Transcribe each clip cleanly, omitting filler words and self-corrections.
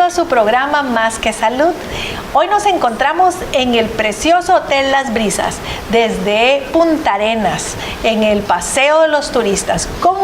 bienvenido a su programa Más que Salud. Hoy nos encontramos en el precioso Hotel Las Brisas, desde Punta Arenas, en el Paseo de los Turistas, con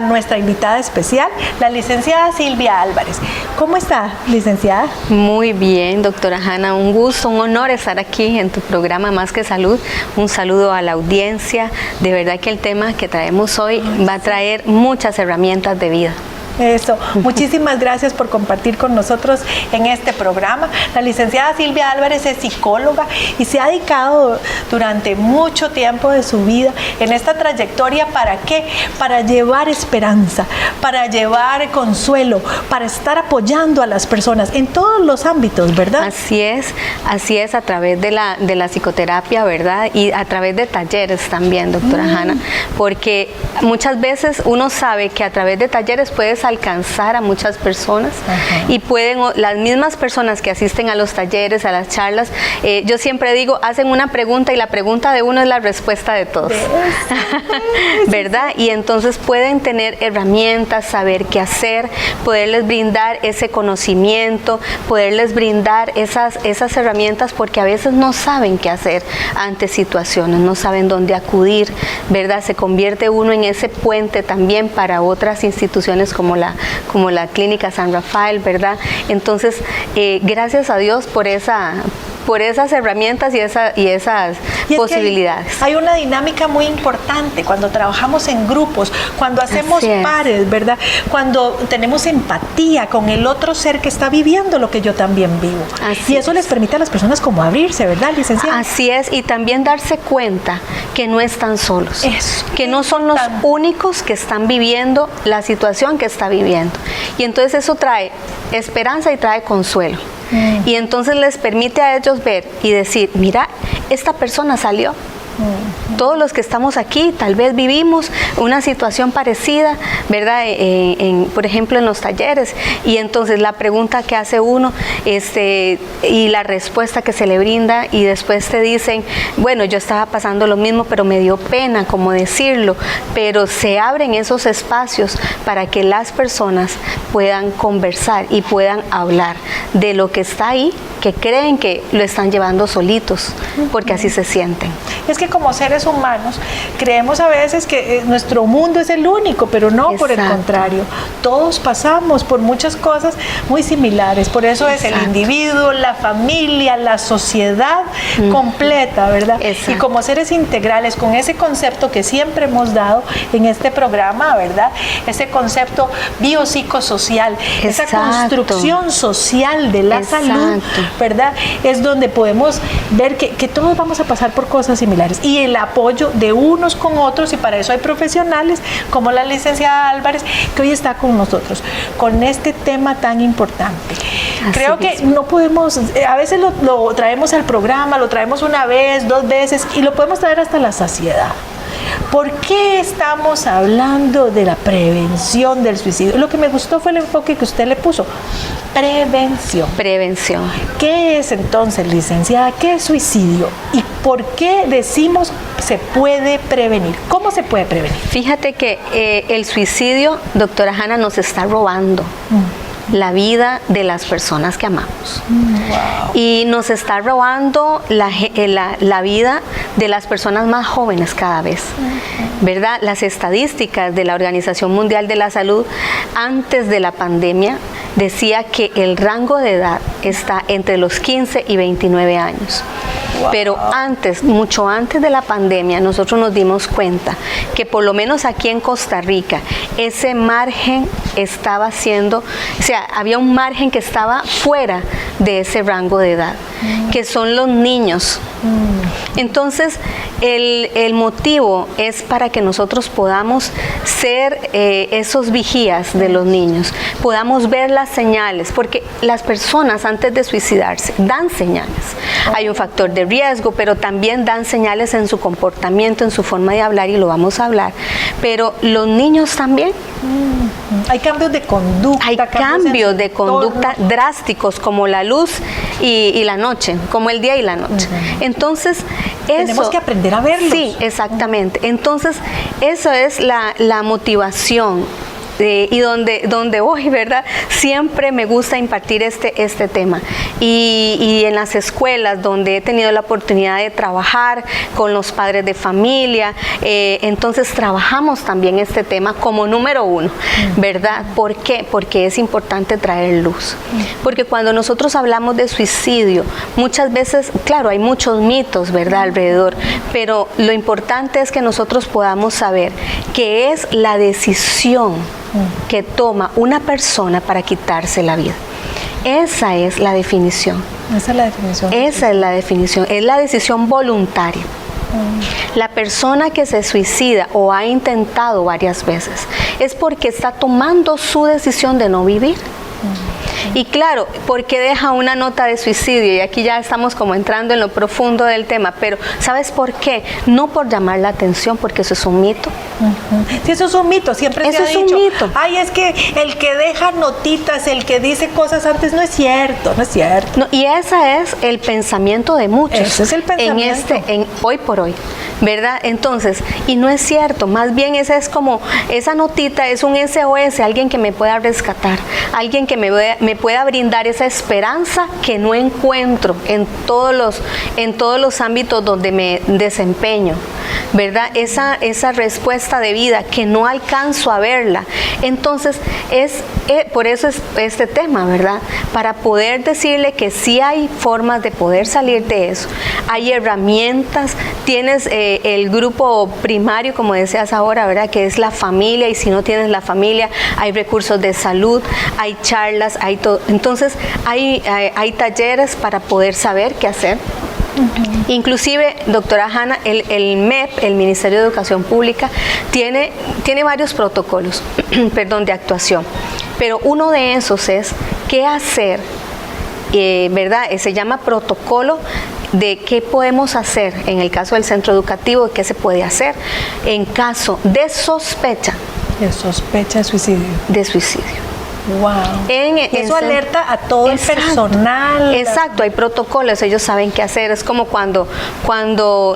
nuestra invitada especial, la licenciada Silvia Álvarez. ¿Cómo está, licenciada? Muy bien, doctora Hanna, un gusto, un honor estar aquí en tu programa Más que Salud. Un saludo a la audiencia. De verdad que el tema que traemos hoy va a traer muchas herramientas de vida. Eso, muchísimas gracias por compartir con nosotros en este programa. La licenciada Silvia Álvarez es psicóloga y se ha dedicado durante mucho tiempo de su vida en esta trayectoria. ¿Para qué? Para llevar esperanza, para llevar consuelo, para estar apoyando a las personas en todos los ámbitos, ¿verdad? Así es, a través de la psicoterapia, ¿verdad? Y a través de talleres también, doctora Hanna, porque muchas veces uno sabe que a través de talleres puedes alcanzar a muchas personas. Y pueden, las mismas personas que asisten a los talleres, a las charlas, yo siempre digo, hacen una pregunta y la pregunta de uno es la respuesta de todos, ¿verdad? Y entonces pueden tener herramientas, saber qué hacer, poderles brindar ese conocimiento, poderles brindar esas herramientas, porque a veces no saben qué hacer ante situaciones, no saben dónde acudir, ¿verdad? Se convierte uno en ese puente también para otras instituciones como la Clínica San Rafael, ¿verdad? Entonces, gracias a Dios por esas herramientas y esas posibilidades. Hay una dinámica muy importante cuando trabajamos en grupos, cuando hacemos pares, ¿verdad? Cuando tenemos empatía con el otro ser que está viviendo lo que yo también vivo. Y eso les permite a las personas como abrirse, ¿verdad, licenciada? Así es, y también darse cuenta que no están solos, que no son los únicos que están viviendo la situación que está viviendo. Y entonces eso trae esperanza y trae consuelo. Y entonces les permite a ellos ver y decir, mira, esta persona salió. Todos los que estamos aquí tal vez vivimos una situación parecida, ¿verdad? Por ejemplo, en los talleres. Y entonces la pregunta que hace uno y la respuesta que se le brinda, y después te dicen, bueno, yo estaba pasando lo mismo, pero me dio pena como decirlo, pero se abren esos espacios para que las personas puedan conversar y puedan hablar de lo que está ahí, que creen que lo están llevando solitos, porque así se sienten. Es que como seres humanos creemos a veces que nuestro mundo es el único, pero no. Por el contrario, todos pasamos por muchas cosas muy similares. Por eso es el individuo, la familia, la sociedad completa, ¿verdad? Y como seres integrales, con ese concepto que siempre hemos dado en este programa, ¿verdad? Ese concepto biopsicosocial, esa construcción social de la salud, ¿verdad? Es donde podemos ver que todos vamos a pasar por cosas similares. Y el apoyo de unos con otros, y para eso hay profesionales como la licenciada Álvarez, que hoy está con nosotros, con este tema tan importante. Creo que no podemos, a veces lo traemos al programa, lo traemos una vez, 2 veces, y lo podemos traer hasta la saciedad. ¿Por qué estamos hablando de la prevención del suicidio? Lo que me gustó fue el enfoque que usted le puso. Prevención. Prevención. ¿Qué es entonces, licenciada? ¿Qué es suicidio? ¿Y por qué decimos se puede prevenir? ¿Cómo se puede prevenir? Fíjate que el suicidio, doctora Hanna, nos está robando la vida de las personas que amamos. Y nos está robando la vida de las personas más jóvenes cada vez, ¿verdad? Las estadísticas de la Organización Mundial de la Salud antes de la pandemia decía que el rango de edad está entre los 15 y 29 años. Pero antes, mucho antes de la pandemia, nosotros nos dimos cuenta que por lo menos aquí en Costa Rica, ese margen estaba siendo, o sea, había un margen que estaba fuera de ese rango de edad, que son los niños. Entonces, el motivo es para que nosotros podamos ser esos vigías de los niños, podamos ver las señales, porque las personas antes de suicidarse dan señales. Hay un factor de riesgo, pero también dan señales en su comportamiento, en su forma de hablar, y lo vamos a hablar. Pero los niños también. Hay cambios de conducta. Hay cambios de conducta drásticos, como la luz y la noche, como el día y la noche. Entonces, tenemos que aprender a verlos. Sí, exactamente. Entonces, eso es la motivación y donde voy, ¿verdad? Siempre me gusta impartir este tema. Y en las escuelas donde he tenido la oportunidad de trabajar con los padres de familia, entonces trabajamos también este tema como número uno, ¿verdad? ¿Por qué? Porque es importante traer luz. Porque cuando nosotros hablamos de suicidio, muchas veces, claro, hay muchos mitos, ¿verdad?, alrededor, pero lo importante es que nosotros podamos saber que es la decisión que toma una persona para quitarse la vida. Esa es la definición. Esa es la definición. Esa es la definición, es la decisión voluntaria. La persona que se suicida o ha intentado varias veces es porque está tomando su decisión de no vivir. Y claro, porque deja una nota de suicidio, y aquí ya estamos como entrando en lo profundo del tema, pero ¿sabes por qué? No por llamar la atención, porque eso es un mito. Sí, eso es un mito, siempre se ha dicho. Eso es un mito. Ay, es que el que deja notitas, el que dice cosas antes, no es cierto, no es cierto. No, y ese es el pensamiento de muchos. Ese es el pensamiento. Hoy por hoy, ¿verdad? Entonces, y no es cierto, más bien esa es como, esa notita es un SOS, alguien que me pueda rescatar, alguien que me pueda brindar esa esperanza que no encuentro en todos los ámbitos donde me desempeño, ¿verdad? Esa respuesta de vida que no alcanzo a verla. Entonces, por eso es este tema, ¿verdad? Para poder decirle que sí hay formas de poder salir de eso. Hay herramientas, tienes el grupo primario, como decías ahora, ¿verdad?, que es la familia, y si no tienes la familia, hay recursos de salud, hay charlas, hay todo. Entonces, hay talleres para poder saber qué hacer. Inclusive, doctora Hanna, el MEP, el Ministerio de Educación Pública, tiene varios protocolos de actuación, pero uno de esos es qué hacer, ¿verdad? Se llama protocolo de qué podemos hacer en el caso del centro educativo, qué se puede hacer en caso de sospecha. De sospecha de suicidio. De suicidio. Wow. Eso alerta a todo el personal. Exacto, hay protocolos, ellos saben qué hacer. Es como cuando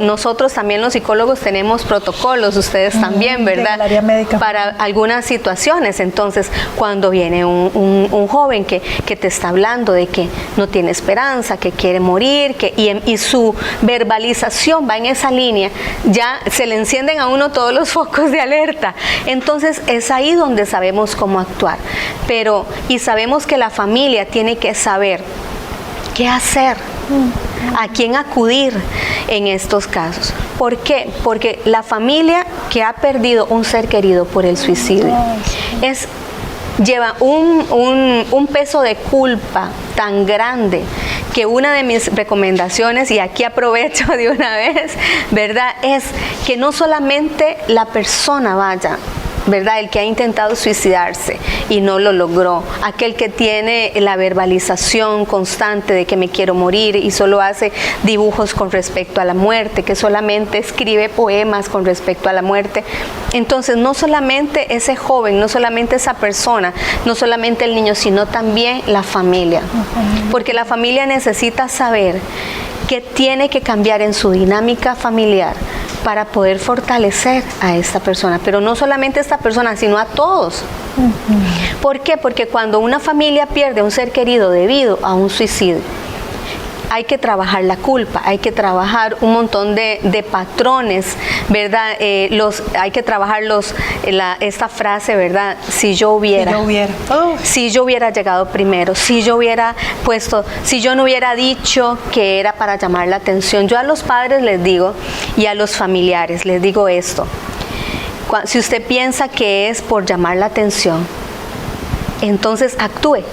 nosotros también los psicólogos tenemos protocolos, ustedes también, ¿verdad? En el área médica. Para algunas situaciones. Entonces, cuando viene un joven que te está hablando de que no tiene esperanza, que quiere morir, y su verbalización va en esa línea, ya se le encienden a uno todos los focos de alerta. Entonces, es ahí donde sabemos cómo actuar. Y sabemos que la familia tiene que saber qué hacer, a quién acudir en estos casos. ¿Por qué? Porque la familia que ha perdido un ser querido por el suicidio lleva un peso de culpa tan grande que una de mis recomendaciones, y aquí aprovecho de una vez, ¿verdad?, es que no solamente la persona vaya, ¿verdad?, el que ha intentado suicidarse y no lo logró, aquel que tiene la verbalización constante de que me quiero morir y solo hace dibujos con respecto a la muerte, que solamente escribe poemas con respecto a la muerte. Entonces, no solamente ese joven, no solamente esa persona, no solamente el niño, sino también la familia, porque la familia necesita saber qué tiene que cambiar en su dinámica familiar para poder fortalecer a esta persona, pero no solamente a esta persona, sino a todos. ¿Por qué? Porque cuando una familia pierde a un ser querido debido a un suicidio, hay que trabajar la culpa, hay que trabajar un montón de patrones, ¿verdad? Hay que trabajar esta frase, ¿verdad? Si yo hubiera llegado primero, si yo no hubiera dicho que era para llamar la atención. Yo a los padres les digo, y a los familiares les digo esto: si usted piensa que es por llamar la atención, entonces actúe.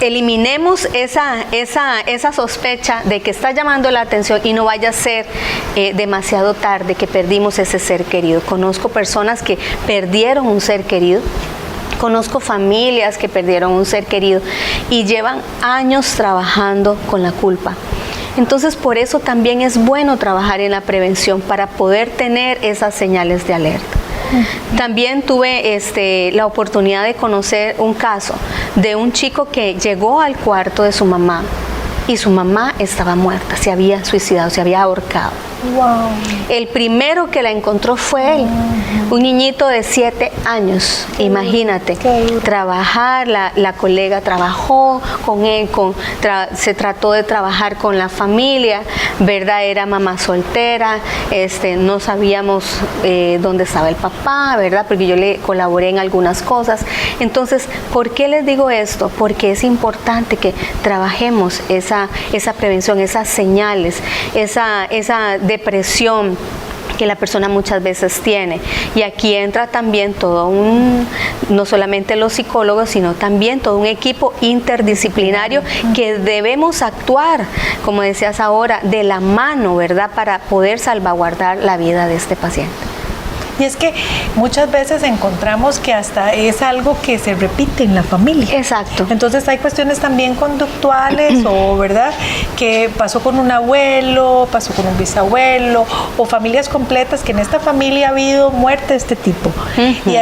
Eliminemos esa sospecha de que está llamando la atención y no vaya a ser demasiado tarde que perdimos ese ser querido. Conozco personas que perdieron un ser querido, conozco familias que perdieron un ser querido y llevan años trabajando con la culpa. Entonces, por eso también es bueno trabajar en la prevención, para poder tener esas señales de alerta. También tuve la oportunidad de conocer un caso de un chico que llegó al cuarto de su mamá y su mamá estaba muerta, se había suicidado, se había ahorcado. Wow. El primero que la encontró fue él, un niñito de 7 años, imagínate. Trabajar, la colega trabajó con él, se trató de trabajar con la familia, ¿verdad? Era mamá soltera, no sabíamos dónde estaba el papá, ¿verdad? Porque yo le colaboré en algunas cosas. Entonces, ¿por qué les digo esto? Porque es importante que trabajemos esa prevención, esas señales, esa depresión que la persona muchas veces tiene. Y aquí entra también no solamente los psicólogos, sino también todo un equipo interdisciplinario que debemos actuar, como decías ahora, de la mano, ¿verdad? Para poder salvaguardar la vida de este paciente. Y es que muchas veces encontramos que hasta es algo que se repite en la familia. Exacto. Entonces hay cuestiones también conductuales o, ¿verdad?, que pasó con un abuelo, pasó con un bisabuelo, o familias completas que en esta familia ha habido muerte de este tipo. Y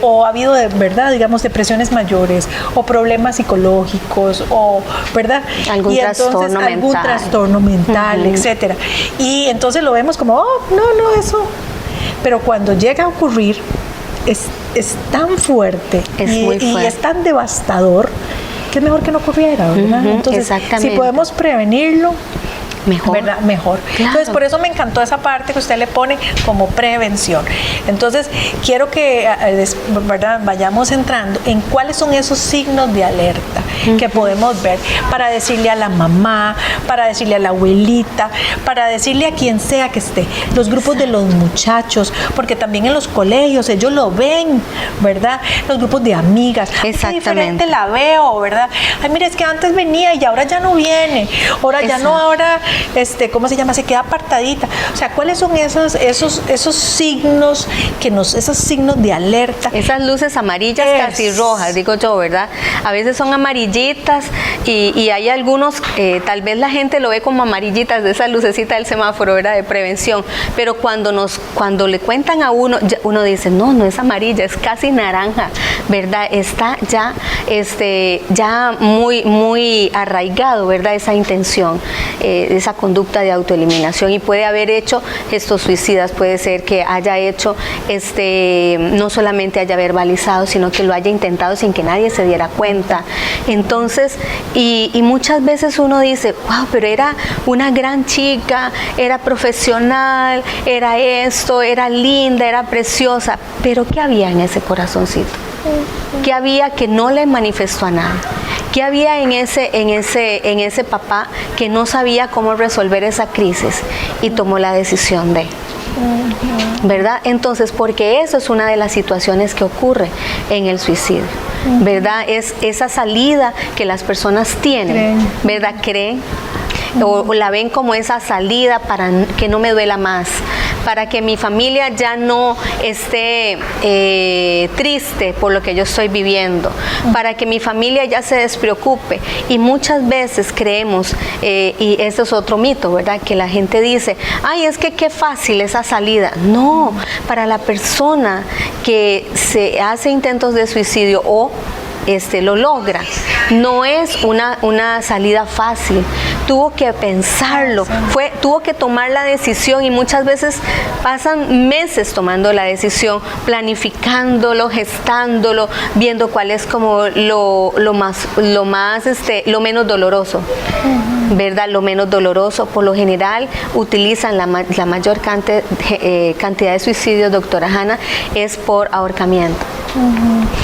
o ha habido, ¿verdad?, digamos, depresiones mayores o problemas psicológicos o, ¿verdad? Algún trastorno mental, etcétera. Y entonces lo vemos como, no, eso. Pero cuando llega a ocurrir, es tan fuerte, muy fuerte. Y es tan devastador que es mejor que no ocurriera, ¿verdad? Entonces, si podemos prevenirlo, mejor. ¿Verdad? Mejor. Claro. Entonces, por eso me encantó esa parte que usted le pone como prevención. Entonces, quiero que, ¿verdad?, vayamos entrando en cuáles son esos signos de alerta que podemos ver para decirle a la mamá, para decirle a la abuelita, para decirle a quien sea que esté, los grupos de los muchachos, porque también en los colegios ellos lo ven, ¿verdad? Los grupos de amigas. Exactamente. Qué diferente la veo, ¿verdad? Ay, mire, es que antes venía y ahora ya no viene. Ahora ya no, ahora ¿cómo se llama? Se queda apartadita. O sea, ¿cuáles son esos signos esos signos de alerta? Esas luces amarillas casi rojas, digo yo, ¿verdad? A veces son amarillitas y hay algunos, tal vez la gente lo ve como amarillitas, de esa lucecita del semáforo, ¿verdad?, de prevención. Pero cuando le cuentan a uno dice, no es amarilla, es casi naranja, ¿verdad? Está ya muy, muy arraigado, ¿verdad?, esa intención, esa conducta de autoeliminación, y puede haber hecho gestos suicidas, puede ser que haya hecho, no solamente haya verbalizado, sino que lo haya intentado sin que nadie se diera cuenta. Entonces, y muchas veces uno dice, wow, pero era una gran chica, era profesional, era esto, era linda, era preciosa, pero ¿qué había en ese corazoncito? ¿Qué había que no le manifestó a nadie? ¿Qué había en ese papá que no sabía cómo resolver esa crisis y tomó la decisión de, ¿verdad? Entonces, porque eso es una de las situaciones que ocurre en el suicidio, ¿verdad? Es esa salida que las personas tienen, ¿verdad? Creen o la ven como esa salida para que no me duela más, para que mi familia ya no esté triste por lo que yo estoy viviendo, para que mi familia ya se despreocupe. Y muchas veces creemos, y este es otro mito, ¿verdad?, que la gente dice, ay, es que qué fácil esa salida. No, para la persona que se hace intentos de suicidio o lo logra, no es una salida fácil. Tuvo que pensarlo, tuvo que tomar la decisión, y muchas veces pasan meses tomando la decisión, planificándolo, gestándolo, viendo cuál es como lo menos doloroso, ¿verdad? Lo menos doloroso. Por lo general utilizan la mayor cantidad de suicidios, doctora Hanna, es por ahorcamiento.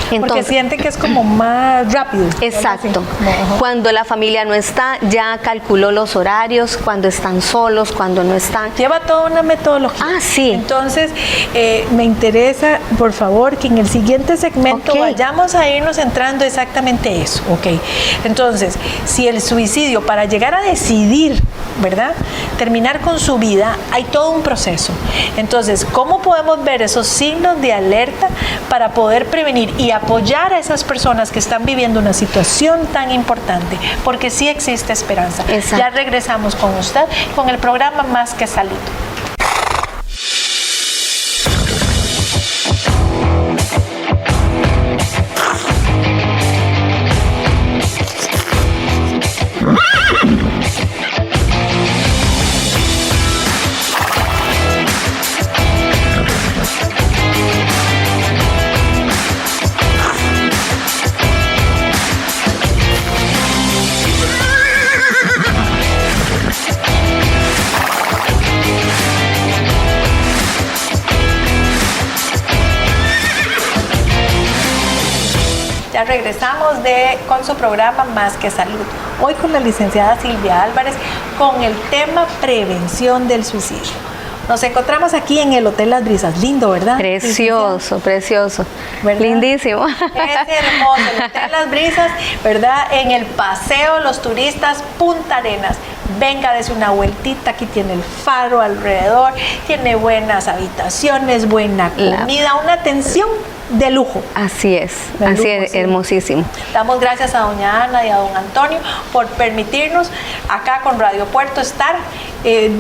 Entonces, porque sienten que es como más rápido. Exacto. Cuando la familia no está, ya calculó los horarios, cuando están solos, cuando no están. Lleva toda una metodología. Ah, sí. Entonces, me interesa, por favor, que en el siguiente segmento vayamos a irnos entrando exactamente eso. Entonces, si el suicidio, para llegar a decidir, ¿verdad?, terminar con su vida, hay todo un proceso. Entonces, ¿cómo podemos ver esos signos de alerta para poder prevenir y apoyar a esas personas que están viviendo una situación tan importante? Porque sí existe esperanza. Exacto. Ya regresamos con usted con el programa Más que Salud. regresamos con su programa Más que Salud. Hoy con la licenciada Silvia Álvarez con el tema prevención del suicidio. Nos encontramos aquí en el Hotel Las Brisas. Lindo, ¿verdad? Precioso, precioso. ¿Verdad? Lindísimo. Es hermoso el Hotel Las Brisas, ¿verdad? En el paseo Los Turistas Punta Arenas. Venga, dese una vueltita, aquí tiene el faro alrededor, tiene buenas habitaciones, buena comida, una atención de lujo. Así es, sí. Hermosísimo. Damos gracias a doña Ana y a don Antonio por permitirnos acá con Radio Puerto estar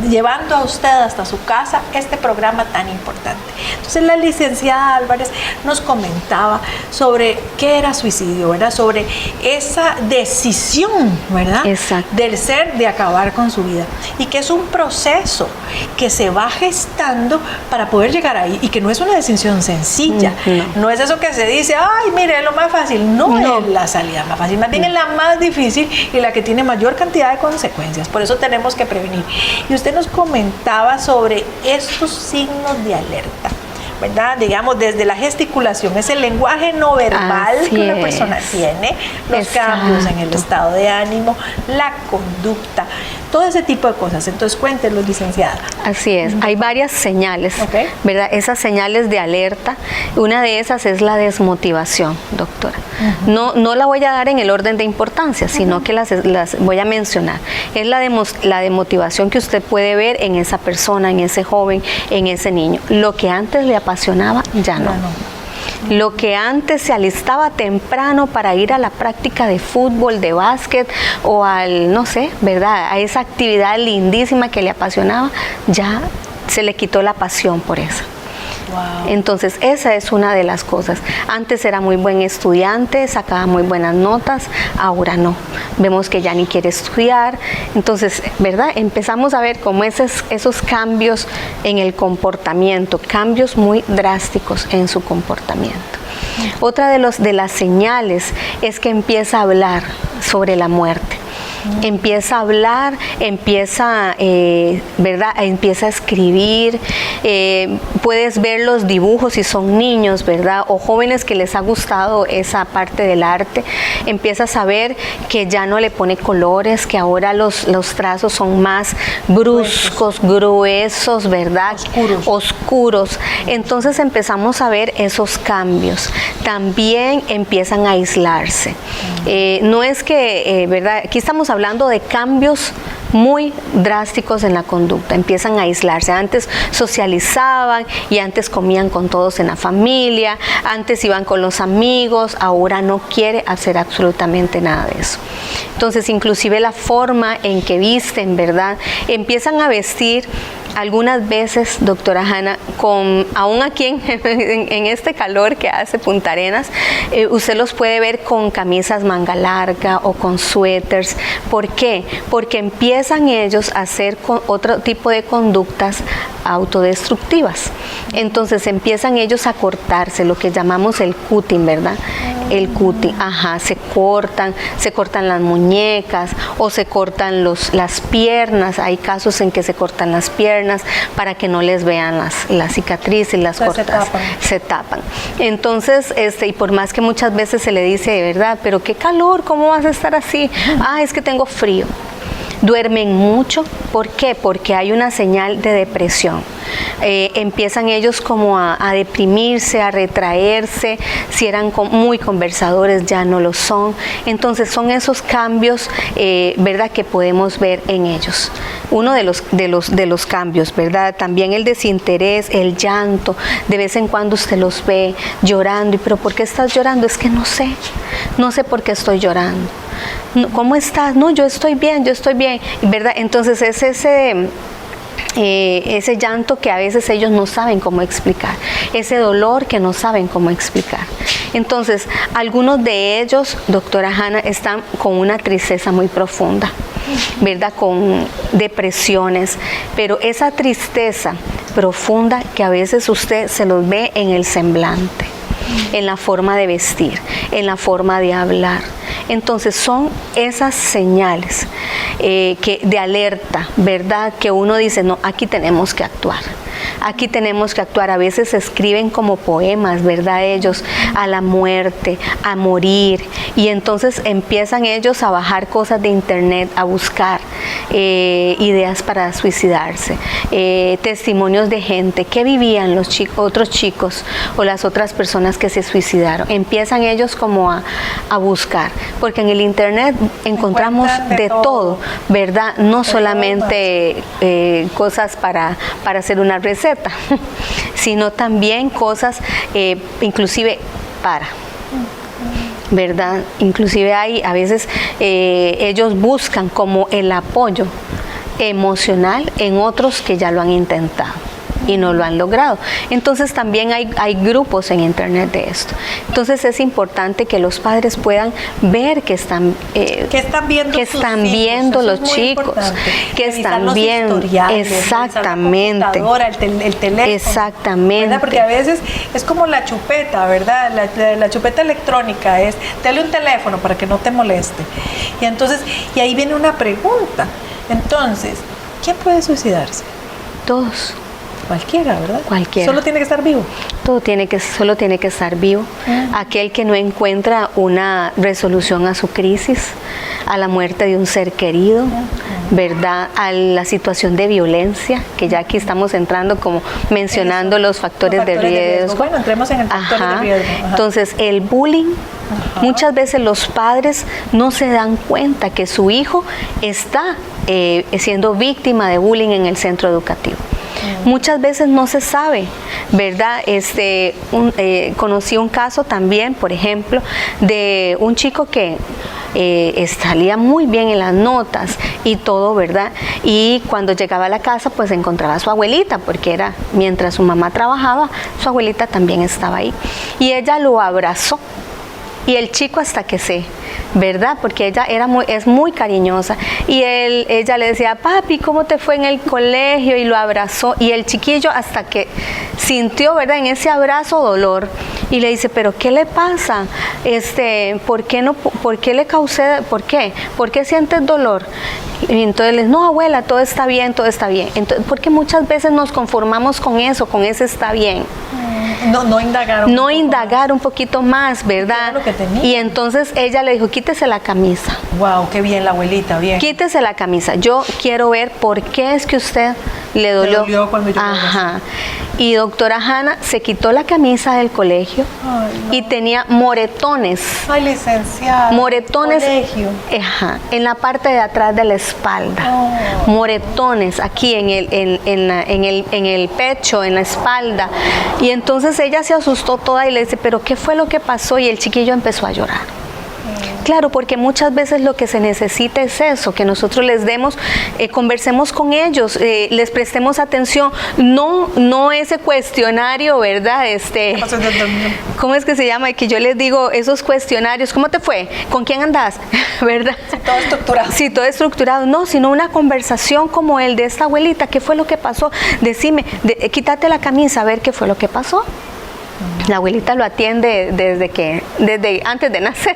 llevando a usted hasta su casa este programa tan importante. Entonces la licenciada Álvarez nos comentaba sobre qué era suicidio, ¿verdad? Sobre esa decisión, ¿verdad? Exacto. Del ser de acabar con su vida, y que es un proceso que se va gestando para poder llegar ahí, y que no es una decisión sencilla. No es eso que se dice, ay, mire, es lo más fácil. No es la salida más fácil, más bien es la más difícil y la que tiene mayor cantidad de consecuencias. Por eso tenemos que prevenir. Y usted nos comentaba sobre estos signos de alerta, ¿verdad? Digamos, desde la gesticulación, es el lenguaje no verbal que una persona tiene, los cambios en el estado de ánimo, la conducta, todo ese tipo de cosas. Entonces, cuéntenos, licenciada. Así es, hay varias señales, ¿verdad? Esas señales de alerta, una de esas es la desmotivación, doctora. No la voy a dar en el orden de importancia, sino que las voy a mencionar. Es la demotivación que usted puede ver en esa persona, en ese joven, en ese niño. Lo que antes le apasionaba, ya no. Lo que antes se alistaba temprano para ir a la práctica de fútbol, de básquet o al, no sé, ¿verdad? A esa actividad lindísima que le apasionaba, ya se le quitó la pasión por eso. Wow. Entonces esa es una de las cosas. Antes era muy buen estudiante, sacaba muy buenas notas, ahora no. Vemos que ya ni quiere estudiar. Entonces, ¿verdad? Empezamos a ver como esos cambios en el comportamiento, cambios muy drásticos en su comportamiento. Otra de las señales es que empieza a hablar sobre la muerte. Empieza a hablar, ¿verdad? Empieza a escribir, puedes ver los dibujos si son niños, ¿verdad? O jóvenes que les ha gustado esa parte del arte, empiezas a ver que ya no le pone colores, que ahora los trazos son más bruscos, gruesos, ¿verdad? Oscuros. Entonces empezamos a ver esos cambios. También empiezan a aislarse. No es que, ¿verdad? Aquí estamos hablando de cambios muy drásticos en la conducta. Empiezan a aislarse. Antes socializaban y antes comían con todos en la familia, antes iban con los amigos, ahora no quiere hacer absolutamente nada de eso. Entonces, inclusive la forma en que visten, ¿verdad? Empiezan a vestir algunas veces, doctora Hanna, aún aquí en este calor que hace Punta Arenas, usted los puede ver con camisas manga larga o con suéteres. ¿Por qué? Porque empiezan ellos a hacer otro tipo de conductas autodestructivas. Entonces empiezan ellos a cortarse, lo que llamamos el cutting, ¿verdad? El cutting, se cortan las muñecas o se cortan las piernas. Hay casos en que se cortan las piernas para que no les vean las cicatrices, las cortas, se tapan. Entonces, y por más que muchas veces se le dice, de verdad, pero qué calor, ¿cómo vas a estar así? Es que tengo frío. Duermen mucho. ¿Por qué? Porque hay una señal de depresión. Empiezan ellos como a deprimirse, a retraerse. Si eran muy conversadores, ya no lo son. Entonces son esos cambios, ¿verdad?, que podemos ver en ellos. Uno de los cambios, ¿verdad? También el desinterés, el llanto. De vez en cuando usted los ve llorando. ¿Pero por qué estás llorando? Es que no sé por qué estoy llorando. ¿Cómo estás? No, yo estoy bien, ¿verdad? Entonces es ese llanto que a veces ellos no saben cómo explicar, ese dolor que no saben cómo explicar. Entonces, algunos de ellos, doctora Hanna, están con una tristeza muy profunda, ¿verdad? Con depresiones, pero esa tristeza profunda que a veces usted se los ve en el semblante, en la forma de vestir, en la forma de hablar. Entonces son esas señales de alerta, ¿verdad? Que uno dice, no, aquí tenemos que actuar. Aquí tenemos que actuar. A veces escriben como poemas, ¿verdad? Ellos a la muerte, a morir, y entonces empiezan ellos a bajar cosas de internet, a buscar ideas para suicidarse, testimonios de gente que vivían los otros chicos o las otras personas que se suicidaron. Empiezan ellos como a buscar, porque en el internet encontramos de todo, ¿verdad? No solamente cosas para hacer una receta, sino también cosas inclusive ¿verdad? Inclusive hay a veces ellos buscan como el apoyo emocional en otros que ya lo han intentado y no lo han logrado. Entonces también hay grupos en internet de esto. Entonces es importante que los padres puedan ver que están viendo los chicos, que están viendo exactamente el teléfono, exactamente, ¿verdad? Porque a veces es como la chupeta, ¿verdad? La chupeta electrónica es dale un teléfono para que no te moleste. Y ahí viene una pregunta. Entonces, ¿quién puede suicidarse? Todos. Cualquiera, ¿verdad? Cualquiera. Solo tiene que estar vivo. Solo tiene que estar vivo. Aquel que no encuentra una resolución a su crisis, a la muerte de un ser querido, ¿verdad? A la situación de violencia, que ya aquí estamos entrando como mencionando los factores de riesgo. Bueno, entremos en el factor de riesgo. Entonces, el bullying, muchas veces los padres no se dan cuenta que su hijo está siendo víctima de bullying en el centro educativo. Muchas veces no se sabe, ¿verdad? Conocí un caso también, por ejemplo, de un chico que salía muy bien en las notas y todo, ¿verdad? Y cuando llegaba a la casa, pues encontraba a su abuelita, porque mientras su mamá trabajaba, su abuelita también estaba ahí. Y ella lo abrazó. Y el chico hasta que ¿verdad? Porque ella es muy cariñosa. Y ella le decía, papi, ¿cómo te fue en el colegio? Y lo abrazó. Y el chiquillo hasta que sintió, ¿verdad? En ese abrazo dolor. Y le dice, ¿pero qué le pasa? ¿Por qué le causé? ¿Por qué? ¿Por qué sientes dolor? Y entonces le dice, no, abuela, todo está bien, todo está bien. Entonces, porque muchas veces nos conformamos con eso, con ese está bien. No indagar un poquito más, ¿verdad? Lo que tenía. Y entonces ella le dijo, quítese la camisa. Wow, qué bien la abuelita, bien. Quítese la camisa. Yo quiero ver por qué es que usted le dolió. Le dolió cuando yo Y doctora Hanna se quitó la camisa del colegio. Ay, no. Y tenía moretones. Ay, licenciada. Moretones. Colegio. En la parte de atrás de la espalda. Oh. Moretones aquí en el pecho, en la espalda. Y entonces ella se asustó toda y le dice, ¿pero qué fue lo que pasó? Y el chiquillo empezó a llorar. Claro, porque muchas veces lo que se necesita es eso, que nosotros les demos, conversemos con ellos, les prestemos atención, no ese cuestionario, ¿verdad? ¿Cómo es que se llama? Que yo les digo esos cuestionarios, ¿cómo te fue? ¿Con quién andás? ¿Verdad? Sí, todo estructurado. Sí, todo estructurado. No, sino una conversación como el de esta abuelita, ¿qué fue lo que pasó? Decime, quítate la camisa, a ver qué fue lo que pasó. La abuelita lo atiende desde antes de nacer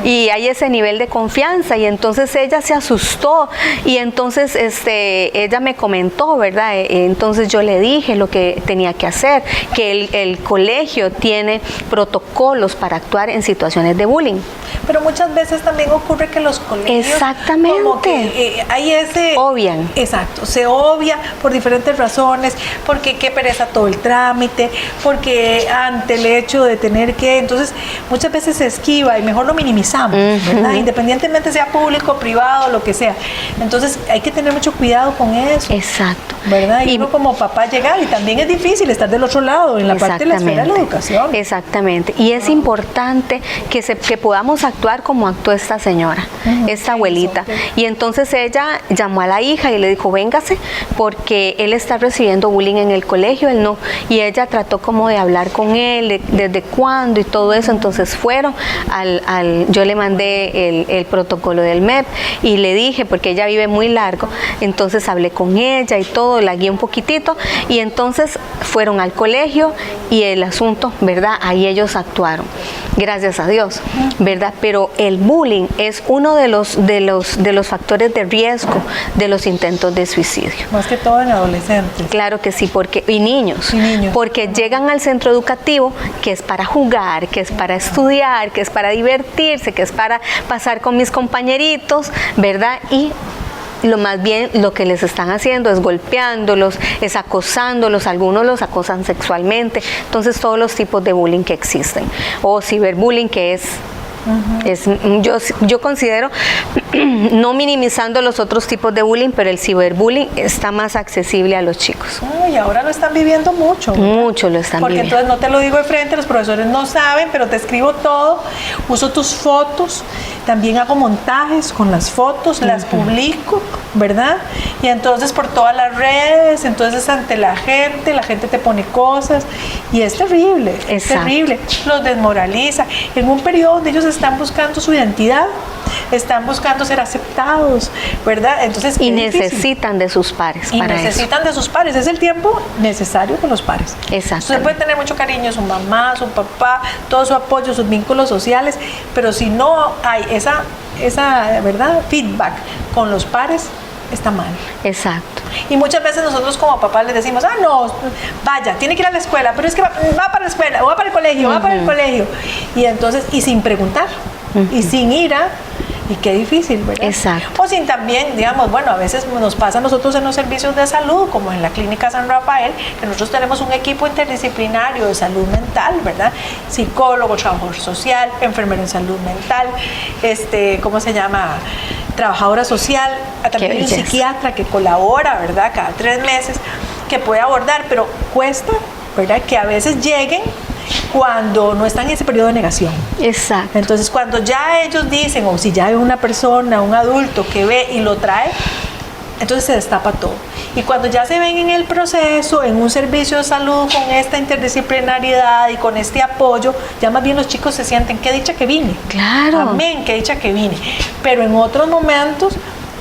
y hay ese nivel de confianza y entonces ella se asustó y entonces ella me comentó, ¿verdad? Entonces yo le dije lo que tenía que hacer, que el colegio tiene protocolos para actuar en situaciones de bullying. Pero muchas veces también ocurre que los colegios exactamente como que hay obvian. Exacto, se obvia por diferentes razones, porque qué pereza todo el trámite, porque ante el hecho de tener que, entonces muchas veces se esquiva y mejor lo minimizamos, ¿verdad? Independientemente sea público, privado, lo que sea. Entonces hay que tener mucho cuidado con eso. Exacto. ¿Verdad? Y uno como papá llegar, y también es difícil estar del otro lado, en la parte de la esfera de la educación. Exactamente. Y es importante que podamos actuar como actuó esta señora, esta abuelita. Y entonces ella llamó a la hija y le dijo, véngase, porque él está recibiendo bullying en el colegio, él no. Y ella trató como de hablar con él, desde cuándo y todo eso. Entonces fueron yo le mandé el protocolo del MEP y le dije, porque ella vive muy largo, entonces hablé con ella y todo, la guié un poquitito, y entonces fueron al colegio y el asunto, ¿verdad? Ahí ellos actuaron, gracias a Dios, ¿verdad? Pero el bullying es uno de los factores de riesgo de los intentos de suicidio. Más que todo en adolescentes. Claro que sí, y niños, porque llegan al centro educativo, que es para jugar, que es para estudiar, que es para divertirse, que es para pasar con mis compañeritos, ¿verdad? Y lo que les están haciendo es golpeándolos, es acosándolos, algunos los acosan sexualmente, entonces todos los tipos de bullying que existen, o ciberbullying, que es yo considero, no minimizando los otros tipos de bullying, pero el ciberbullying está más accesible a los chicos. Y ahora lo están viviendo mucho, ¿verdad? Mucho lo están viviendo. Porque entonces no te lo digo de frente, los profesores no saben, pero te escribo todo, uso tus fotos, también hago montajes con las fotos, las publico, ¿verdad? Y entonces por todas las redes, entonces ante la gente te pone cosas y es terrible, es terrible, los desmoraliza. En un periodo donde ellos están buscando su identidad, están buscando ser aceptados, ¿verdad? Entonces, y necesitan de sus pares para eso. Necesitan de sus pares, es el tiempo necesario con los pares. Exacto. Usted puede tener mucho cariño a su mamá, a su papá, todo su apoyo, sus vínculos sociales, pero si no hay esa ¿verdad? Feedback con los pares, está mal. Exacto. Y muchas veces nosotros como papás les decimos, no, vaya, tiene que ir a la escuela, pero es que va para la escuela, o va para el colegio, va para el colegio. Y entonces, y sin preguntar, y sin ir a... Y qué difícil, ¿verdad? Exacto. O sin también, digamos, bueno, a veces nos pasa a nosotros en los servicios de salud, como en la Clínica San Rafael, que nosotros tenemos un equipo interdisciplinario de salud mental, ¿verdad? Psicólogo, trabajador social, enfermero en salud mental, ¿cómo se llama? Trabajadora social, también un psiquiatra que colabora, ¿verdad? Cada 3 meses, que puede abordar, pero cuesta, ¿verdad? Que a veces lleguen cuando no están en ese periodo de negación. Exacto. Entonces, cuando ya ellos dicen, o si ya hay una persona, un adulto que ve y lo trae, entonces se destapa todo. Y cuando ya se ven en el proceso, en un servicio de salud con esta interdisciplinariedad y con este apoyo, ya más bien los chicos se sienten, qué dicha que vine. Claro. Amén, qué dicha que vine. Pero en otros momentos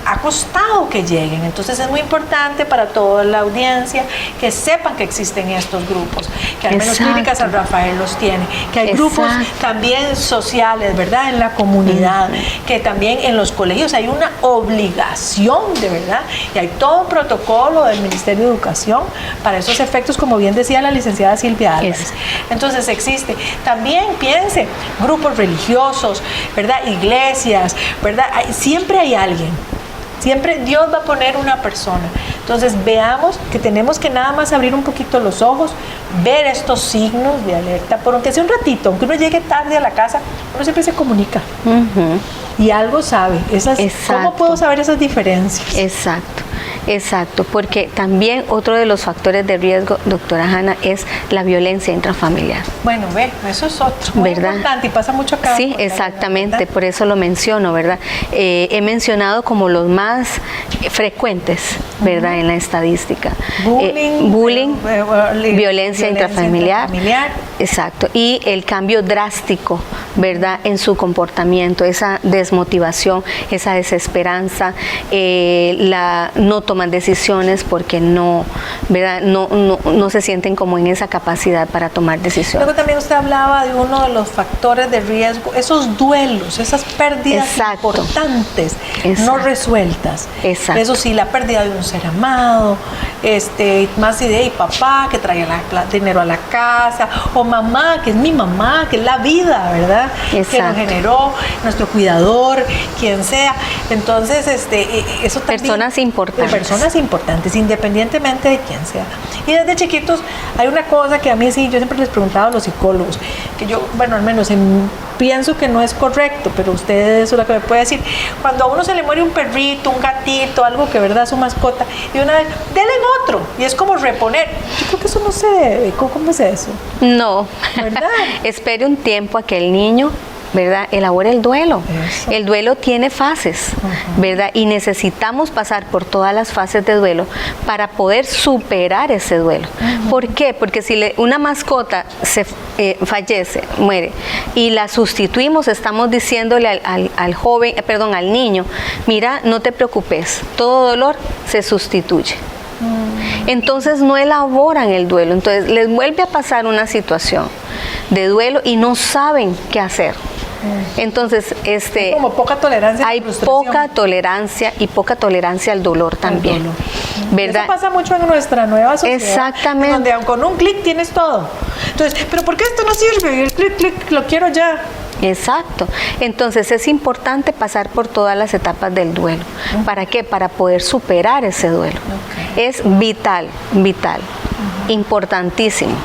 ha costado que lleguen, entonces es muy importante para toda la audiencia que sepan que existen estos grupos, que al menos Clínica San Rafael los tiene, que hay grupos también sociales, ¿verdad? En la comunidad, que también en los colegios hay una obligación, de verdad, y hay todo un protocolo del Ministerio de Educación para esos efectos, como bien decía la licenciada Silvia Álvarez. Entonces existe, también piense, grupos religiosos, ¿verdad? Iglesias, ¿verdad? Siempre hay alguien. Siempre Dios va a poner una persona. Entonces veamos que tenemos que nada más abrir un poquito los ojos, ver estos signos de alerta, por aunque sea un ratito, aunque uno llegue tarde a la casa, uno siempre se comunica. Y algo sabe. ¿Cómo puedo saber esas diferencias? Exacto, porque también otro de los factores de riesgo, doctora Hanna, es la violencia intrafamiliar. Bueno, eso es otro, muy importante y pasa mucho acá. Sí, exactamente, por eso lo menciono, ¿verdad? He mencionado como los más frecuentes, ¿verdad? En la estadística. Bullying, violencia intrafamiliar. Exacto, y el cambio drástico, ¿verdad? En su comportamiento, esa desmotivación, esa desesperanza, no toman decisiones porque ¿verdad? No se sienten como en esa capacidad para tomar decisiones. Luego también usted hablaba de uno de los factores de riesgo, esos duelos, esas pérdidas importantes, no resueltas. Eso sí, la pérdida de un ser amado, más de papá que trae dinero a la casa, o mamá, que es mi mamá, que es la vida, ¿verdad? Que nos generó, nuestro cuidador, quien sea. Entonces, eso también. Personas importantes, independientemente de quién sea. Y desde chiquitos hay una cosa que a mí sí, yo siempre les preguntaba a los psicólogos, que yo, bueno, al menos pienso que no es correcto, pero ustedes eso es lo que me puede decir. Cuando a uno se le muere un perrito, un gatito, algo que verdad es su mascota, y una vez, denle otro, y es como reponer. Yo creo que eso no se debe. ¿Cómo es eso? No, ¿verdad? Espere un tiempo a que el niño ¿verdad? Elabore el duelo. Eso. El duelo tiene fases, ¿verdad? Y necesitamos pasar por todas las fases de duelo para poder superar ese duelo. ¿Por qué? Porque si una mascota fallece, muere, y la sustituimos, estamos diciéndole al niño, mira, no te preocupes, todo dolor se sustituye. Entonces no elaboran el duelo, entonces les vuelve a pasar una situación de duelo y no saben qué hacer. Entonces, hay como poca tolerancia. Hay poca tolerancia y poca tolerancia al dolor también. ¿Verdad? Eso pasa mucho en nuestra nueva sociedad. Exactamente. Donde con un clic tienes todo. Entonces, ¿pero por qué esto no sirve? Y el clic, lo quiero ya. Exacto. Entonces es importante pasar por todas las etapas del duelo. ¿Para qué? Para poder superar ese duelo. Es vital, importantísimo.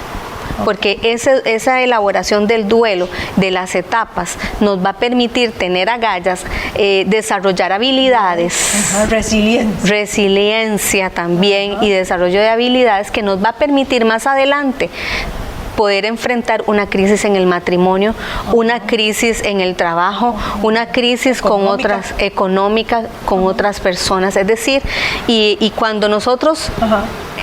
Porque esa elaboración del duelo, de las etapas, nos va a permitir tener agallas, desarrollar habilidades, resiliencia también, y desarrollo de habilidades que nos va a permitir más adelante poder enfrentar una crisis en el matrimonio, una crisis en el trabajo, una crisis económica con otras personas. Es decir, y cuando nosotros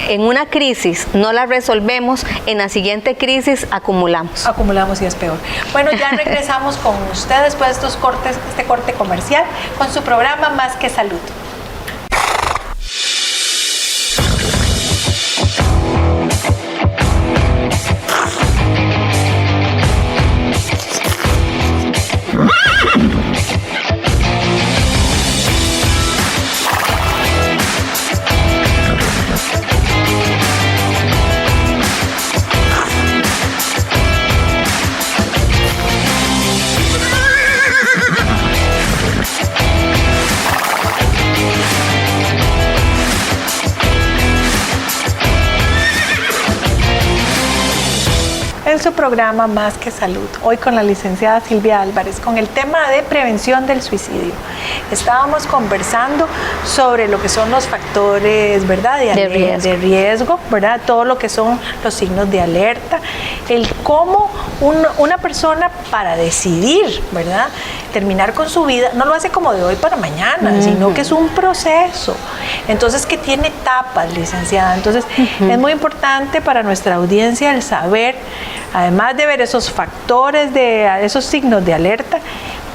en una crisis no la resolvemos, en la siguiente crisis acumulamos. Acumulamos y es peor. Bueno, ya regresamos con ustedes después de este corte comercial, con su programa Más que Salud. En su programa Más que Salud, hoy con la licenciada Silvia Álvarez, con el tema de prevención del suicidio. Estábamos conversando sobre lo que son los factores, ¿verdad?, de riesgo, ¿verdad?, todo lo que son los signos de alerta, el cómo una persona para decidir, ¿verdad?, terminar con su vida, no lo hace como de hoy para mañana, sino que es un proceso, entonces que tiene etapas, licenciada. Entonces es muy importante para nuestra audiencia el saber, además de ver esos factores, esos signos de alerta,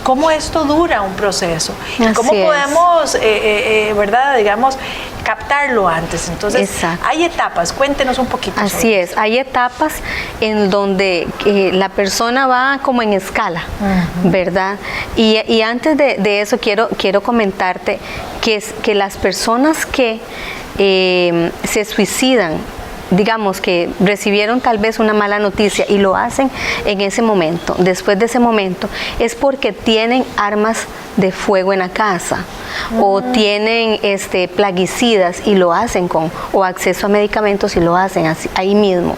cómo esto dura un proceso, y cómo podemos, ¿verdad?, digamos, captarlo antes. Entonces, hay etapas, cuéntenos un poquito. Así es, hay etapas en donde la persona va como en escala, ¿verdad? Y antes de eso quiero comentarte que las personas que se suicidan, digamos que recibieron tal vez una mala noticia y lo hacen en ese momento, después de ese momento, es porque tienen armas de fuego en la casa o tienen plaguicidas y lo hacen o acceso a medicamentos y lo hacen así, ahí mismo.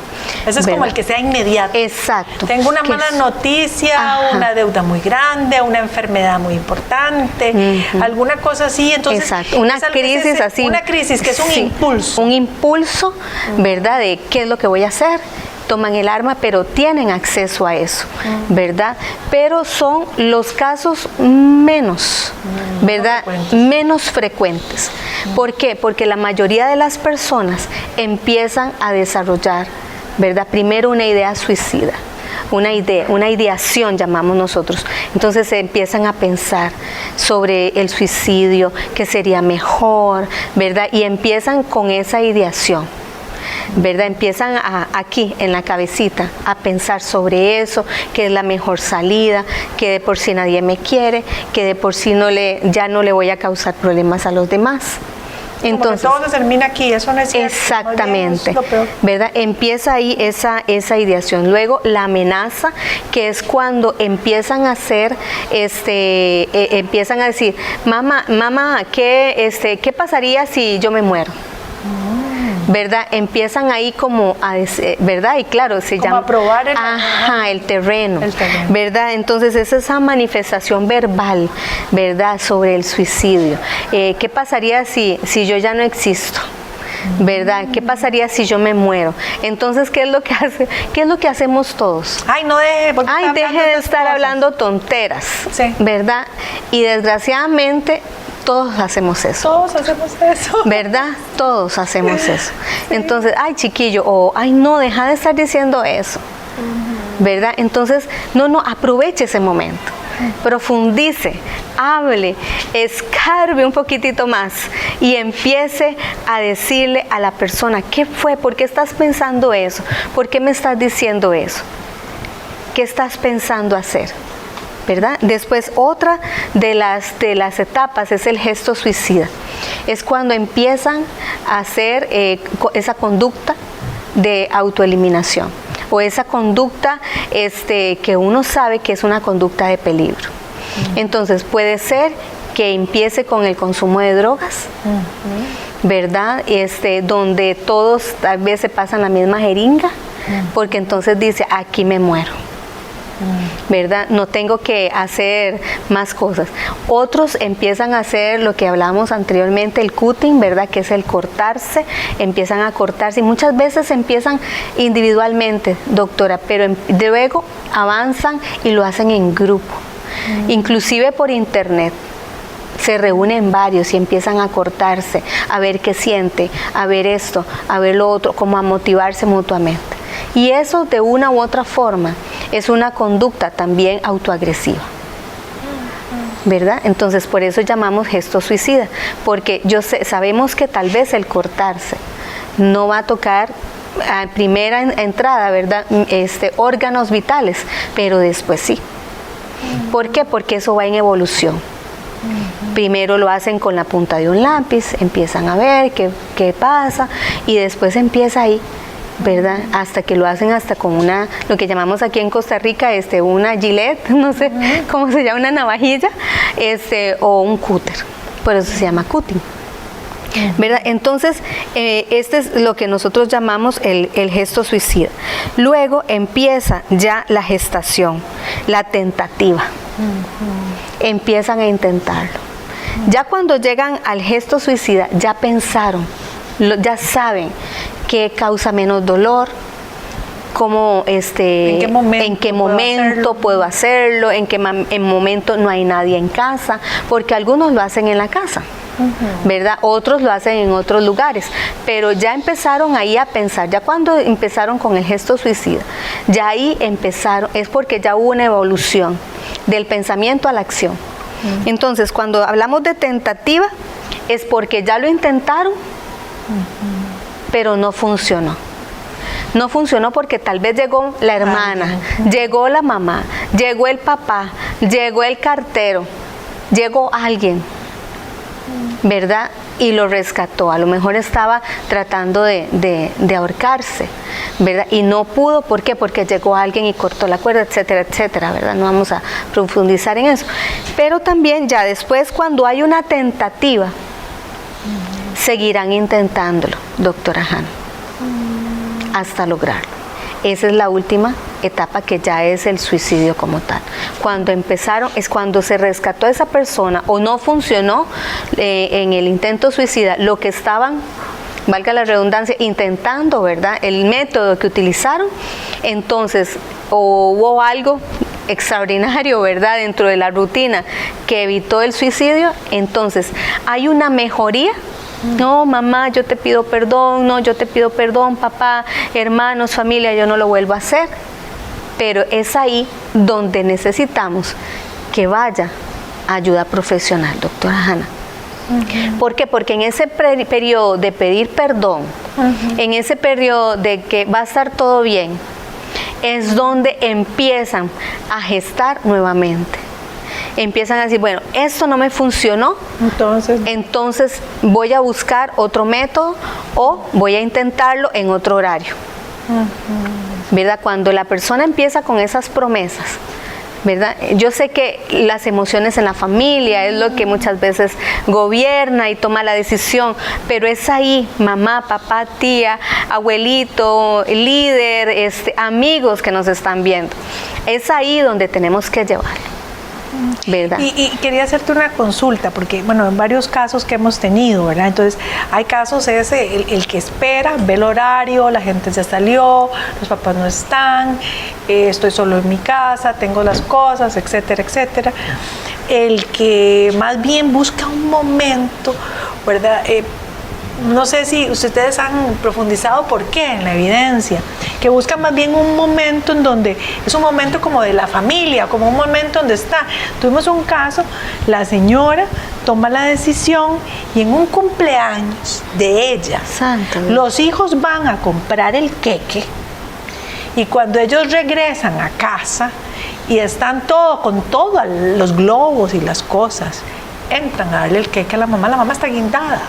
Ese es como el que sea inmediato. Exacto. Tengo una mala noticia, una deuda muy grande, una enfermedad muy importante, alguna cosa así. Entonces, una crisis así. Una crisis que es un impulso. Un impulso, ¿verdad?, de qué es lo que voy a hacer. Toman el arma, pero tienen acceso a eso, ¿verdad? Pero son los casos menos, ¿verdad?, menos frecuentes. ¿Por qué? Porque la mayoría de las personas empiezan a desarrollar, ¿verdad?, primero una idea suicida. Una ideación llamamos nosotros. Entonces se empiezan a pensar sobre el suicidio, que sería mejor, ¿verdad? Y empiezan con esa ideación, ¿verdad? Empiezan aquí en la cabecita a pensar sobre eso, que es la mejor salida, que de por sí nadie me quiere, que de por sí ya no le voy a causar problemas a los demás. Entonces, todo se termina aquí, eso no es cierto. Exactamente, es lo peor. ¿Verdad? Empieza ahí esa ideación. Luego la amenaza, que es cuando empiezan a hacer, empiezan a decir, mamá, ¿qué pasaría si yo me muero? ¿Verdad? Empiezan ahí como a decir, ¿verdad? Y claro, se llama... a probar el terreno, ¿verdad? Entonces es esa manifestación verbal, ¿verdad?, sobre el suicidio. ¿Qué pasaría si yo ya no existo? ¿verdad? ¿Qué pasaría si yo me muero? Entonces, ¿qué es lo que hace? ¿Qué es lo que hacemos todos? Ay, no deje, porque Ay, deje de estar hablando tonteras, sí, ¿verdad? Y desgraciadamente todos hacemos eso. Todos hacemos eso. ¿Verdad? Todos hacemos eso. Sí. Entonces, ay, chiquillo, o ay, no, deja de estar diciendo eso. ¿Verdad? Entonces, no, aproveche ese momento. Profundice, hable, escarbe un poquitito más y empiece a decirle a la persona, ¿qué fue? ¿Por qué estás pensando eso? ¿Por qué me estás diciendo eso? ¿Qué estás pensando hacer? ¿Verdad? Después, otra de las etapas es el gesto suicida. Es cuando empiezan a hacer esa conducta de autoeliminación, o esa conducta que uno sabe que es una conducta de peligro. Entonces puede ser que empiece con el consumo de drogas, ¿verdad? Donde todos tal vez se pasan la misma jeringa, porque entonces dice, aquí me muero, ¿verdad? No tengo que hacer más cosas. Otros empiezan a hacer lo que hablábamos anteriormente, el cutting, ¿verdad? Que es el cortarse, empiezan a cortarse y muchas veces empiezan individualmente, doctora, pero luego avanzan y lo hacen en grupo, inclusive por internet. Se reúnen varios y empiezan a cortarse, a ver qué siente, a ver esto, a ver lo otro, como a motivarse mutuamente. Y eso de una u otra forma es una conducta también autoagresiva, ¿verdad? Entonces por eso llamamos gesto suicida, porque sabemos que tal vez el cortarse no va a tocar a primera entrada, ¿verdad? Órganos vitales, pero después sí. ¿Por qué? Porque eso va en evolución. Primero lo hacen con la punta de un lápiz, empiezan a ver qué pasa y después empieza ahí, ¿verdad? Hasta que lo hacen hasta con lo que llamamos aquí en Costa Rica, una Gillette, no sé cómo se llama, una navajilla, o un cúter, por eso se llama cutting, ¿verdad? Entonces, este es lo que nosotros llamamos el gesto suicida. Luego empieza ya la gestación, la tentativa. Empiezan a intentarlo. Ya cuando llegan al gesto suicida, ya pensaron, ya saben qué causa menos dolor, cómo, en qué momento puedo hacerlo, en qué momento no hay nadie en casa, porque algunos lo hacen en la casa, ¿verdad? Otros lo hacen en otros lugares, pero ya empezaron ahí a pensar, ya cuando empezaron con el gesto suicida, ya ahí empezaron, es porque ya hubo una evolución del pensamiento a la acción. Entonces, cuando hablamos de tentativa, es porque ya lo intentaron, pero no funcionó. No funcionó porque tal vez llegó la hermana, llegó la mamá, llegó el papá, llegó el cartero, llegó alguien, ¿verdad? Y lo rescató. A lo mejor estaba tratando de ahorcarse, ¿verdad? Y no pudo, ¿por qué? Porque llegó alguien y cortó la cuerda, etcétera, etcétera, ¿verdad? No vamos a profundizar en eso. Pero también ya después, cuando hay una tentativa, seguirán intentándolo, doctora Hanna, hasta lograrlo. Esa es la última etapa, que ya es el suicidio como tal. Cuando empezaron, es cuando se rescató a esa persona o no funcionó en el intento suicida lo que estaban, valga la redundancia, intentando, ¿verdad? El método que utilizaron. Entonces, o hubo algo extraordinario, ¿verdad?, dentro de la rutina que evitó el suicidio, entonces hay una mejoría. No, mamá, yo te pido perdón, no, yo te pido perdón, papá, hermanos, familia, yo no lo vuelvo a hacer. Pero es ahí donde necesitamos que vaya ayuda profesional, doctora Hanna. ¿Por qué? Porque en ese periodo de pedir perdón, en ese periodo de que va a estar todo bien, es donde empiezan a gestar nuevamente. Empiezan a decir, bueno, esto no me funcionó, entonces voy a buscar otro método o voy a intentarlo en otro horario, ¿verdad? Cuando la persona empieza con esas promesas, ¿verdad? Yo sé que las emociones en la familia es lo que muchas veces gobierna y toma la decisión, pero es ahí, mamá, papá, tía, abuelito, líder, amigos que nos están viendo, es ahí donde tenemos que llevarlo. ¿verdad? Y quería hacerte una consulta, porque, bueno, en varios casos que hemos tenido, ¿verdad? Entonces, hay casos el que espera, ve el horario, la gente ya salió, los papás no están, estoy solo en mi casa, tengo las cosas, etcétera, etcétera. El que más bien busca un momento, ¿verdad? No sé si ustedes han profundizado por qué en la evidencia, que buscan más bien un momento en donde es un momento como de la familia, como un momento donde está. Tuvimos un caso, la señora toma la decisión y en un cumpleaños de ella, los hijos van a comprar el queque y cuando ellos regresan a casa y están con todos los globos y las cosas, entran a darle el queque a la mamá está guindada.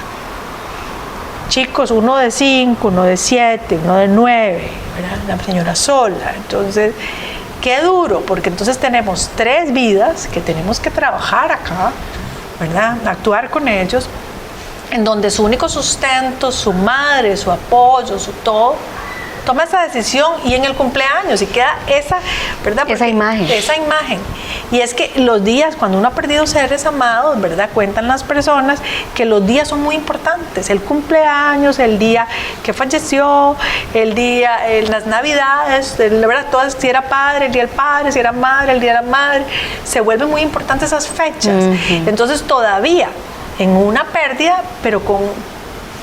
Chicos, uno de 5, uno de 7, uno de 9, ¿verdad? La señora sola. Entonces, qué duro, porque entonces tenemos 3 vidas que tenemos que trabajar acá, ¿verdad? Actuar con ellos, en donde su único sustento, su madre, su apoyo, su todo, toma esa decisión y en el cumpleaños y queda esa, ¿verdad? Porque esa imagen. Esa imagen. Y es que los días, cuando uno ha perdido seres amados, ¿verdad? Cuentan las personas que los días son muy importantes. El cumpleaños, el día que falleció, el día, las navidades, la verdad, todas, si era padre, el día del padre, si era madre, el día de la madre, se vuelven muy importantes esas fechas. Entonces todavía en una pérdida, pero con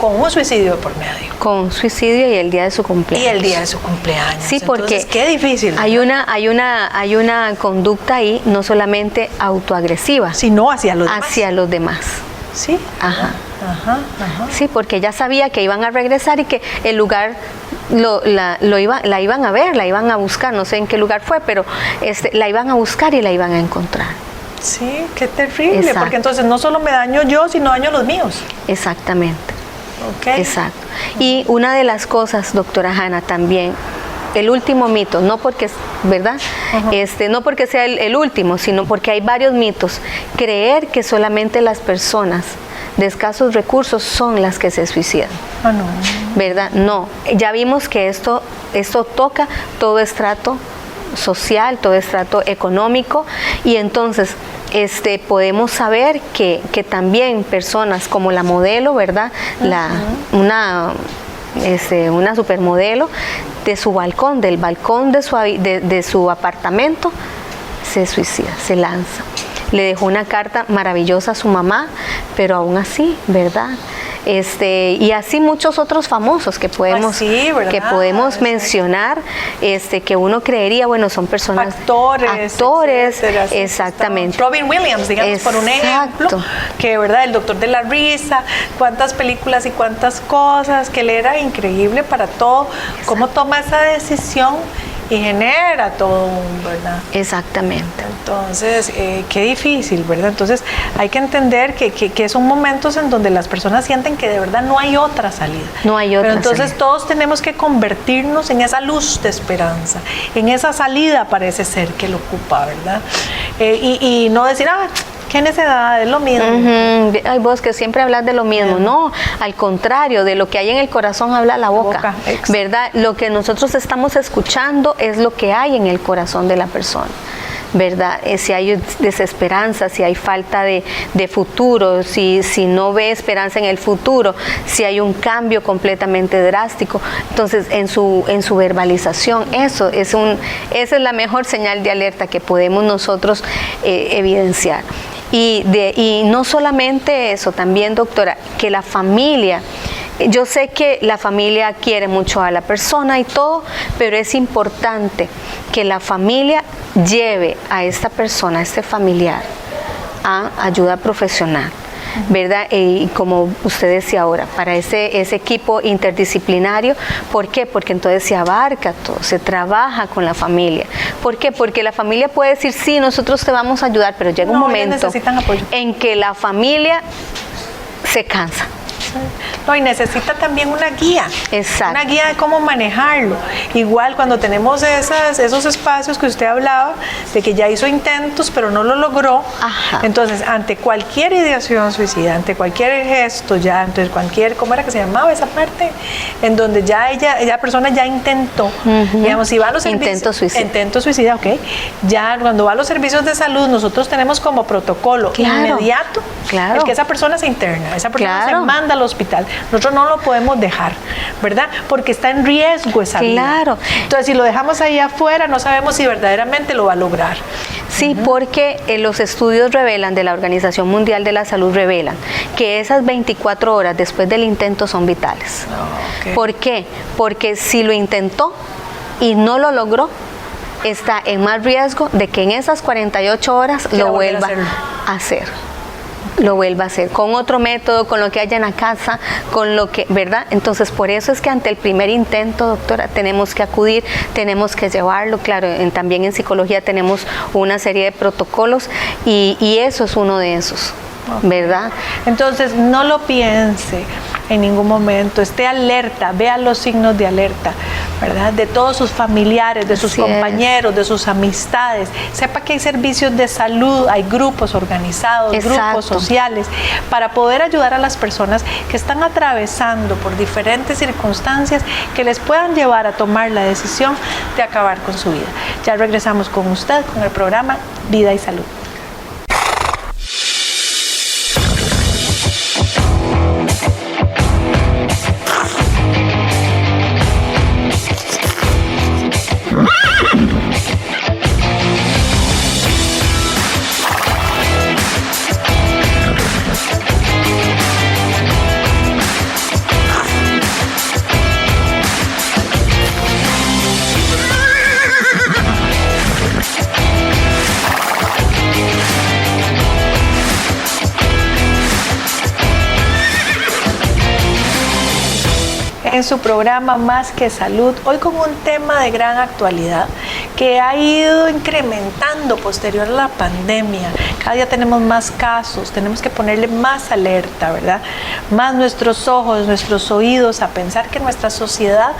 un suicidio por medio. Con un suicidio y el día de su cumpleaños. Y el día de su cumpleaños. Sí, porque entonces, qué difícil. Hay una conducta ahí no solamente autoagresiva, sino hacia los demás. Hacia los demás. Sí. Ajá. Sí, porque ella sabía que iban a regresar y que el lugar la iban a ver, la iban a buscar, no sé en qué lugar fue, pero la iban a buscar y la iban a encontrar. Sí, qué terrible, Exacto. porque entonces no solo me daño yo, sino daño a los míos. Exactamente. Okay. Exacto. Y una de las cosas, doctora Hanna, también, el último mito, no porque, ¿verdad? No porque sea el último, sino porque hay varios mitos. Creer que solamente las personas de escasos recursos son las que se suicidan. No. ¿Verdad? No. Ya vimos que esto toca todo estrato social, todo estrato económico, y entonces podemos saber que también personas como la modelo, ¿verdad? Una supermodelo, de su balcón, del balcón de su apartamento, se suicida, se lanza. Le dejó una carta maravillosa a su mamá, pero aún así, ¿verdad? Y así muchos otros famosos que podemos, mencionar, que uno creería, bueno, son personas, actores, exactamente. Robin Williams, digamos, por un ejemplo, que, ¿verdad? El doctor de la risa, cuántas películas y cuántas cosas, que él era increíble para todo. Exacto. Cómo toma esa decisión y genera todo, ¿verdad? Exactamente. Entonces, qué difícil, ¿verdad? Entonces, hay que entender que son momentos en donde las personas sienten que de verdad no hay otra salida. No hay otra salida. Pero entonces salida. Todos tenemos que convertirnos en esa luz de esperanza, en esa salida parece ser que lo ocupa, ¿verdad? Y no decir, qué necedad, es lo mismo. Ay, vos que siempre hablas de lo mismo. No, al contrario, de lo que hay en el corazón habla la boca. ¿Verdad? Lo que nosotros estamos escuchando es lo que hay en el corazón de la persona, ¿verdad? Si hay desesperanza, si hay falta de futuro, si no ve esperanza en el futuro, si hay un cambio completamente drástico, entonces en su verbalización, esa es la mejor señal de alerta que podemos nosotros evidenciar. Y no solamente eso, también, doctora, que la familia, yo sé que la familia quiere mucho a la persona y todo, pero es importante que la familia lleve a esta persona, a este familiar, a ayuda profesional, ¿verdad? Y como usted decía ahora, para ese equipo interdisciplinario, ¿por qué? Porque entonces se abarca todo, se trabaja con la familia. ¿Por qué? Porque la familia puede decir, sí, nosotros te vamos a ayudar, pero llega un momento en que la familia se cansa. No, y necesita también una guía. Exacto. Una guía de cómo manejarlo. Igual cuando tenemos esos espacios que usted hablaba, de que ya hizo intentos, pero no lo logró. Ajá. Entonces, ante cualquier ideación suicida, ante cualquier gesto, ya, ante cualquier, ¿cómo era que se llamaba esa parte? En donde ya ella persona ya intentó, digamos, si va a los servicios. Intento suicida, ok. Ya cuando va a los servicios de salud, nosotros tenemos como protocolo inmediato el que esa persona se interna, esa persona se manda al hospital. Nosotros no lo podemos dejar, ¿verdad? Porque está en riesgo esa vida. Entonces, si lo dejamos ahí afuera, no sabemos si verdaderamente lo va a lograr. Sí, porque los estudios revelan, de la Organización Mundial de la Salud revelan, que esas 24 horas después del intento son vitales. ¿Por qué? Porque si lo intentó y no lo logró, está en más riesgo de que en esas 48 horas lo vuelva a hacer. Lo vuelva a hacer con otro método, con lo que haya en la casa, con lo que, ¿verdad? Entonces, por eso es que ante el primer intento, doctora, tenemos que acudir, tenemos que llevarlo. Claro, también en psicología tenemos una serie de protocolos y eso es uno de esos, ¿verdad? Entonces, no lo piense en ningún momento, esté alerta, vea los signos de alerta, ¿verdad? De todos sus familiares, de sus compañeros, de sus amistades. Sepa que hay servicios de salud, hay grupos organizados, grupos sociales, para poder ayudar a las personas que están atravesando por diferentes circunstancias que les puedan llevar a tomar la decisión de acabar con su vida. Ya regresamos con usted, con el programa Vida y Salud. En su programa Más que Salud, hoy con un tema de gran actualidad que ha ido incrementando posterior a la pandemia. Cada día tenemos más casos, tenemos que ponerle más alerta, ¿verdad? Más nuestros ojos, nuestros oídos a pensar que nuestra sociedad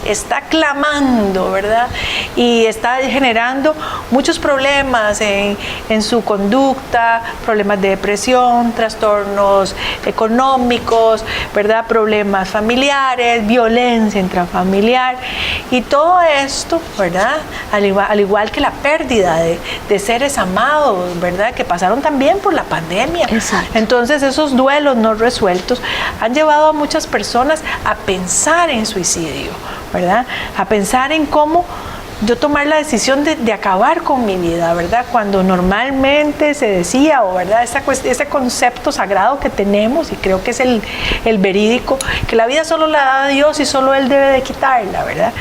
está clamando, ¿verdad? Y está generando muchos problemas en su conducta, problemas de depresión, trastornos económicos, ¿verdad? Problemas familiares, violencia intrafamiliar y todo esto, ¿verdad? Al igual que la pérdida de seres amados, ¿verdad? Que pasaron también por la pandemia. Exacto. Entonces esos duelos no resueltos han llevado a muchas personas a pensar en suicidio, ¿verdad? A pensar en cómo yo tomar la decisión de acabar con mi vida, ¿verdad? Cuando normalmente se decía, o ¿verdad? Ese concepto sagrado que tenemos, y creo que es el verídico, que la vida solo la da Dios y solo Él debe de quitarla, ¿verdad?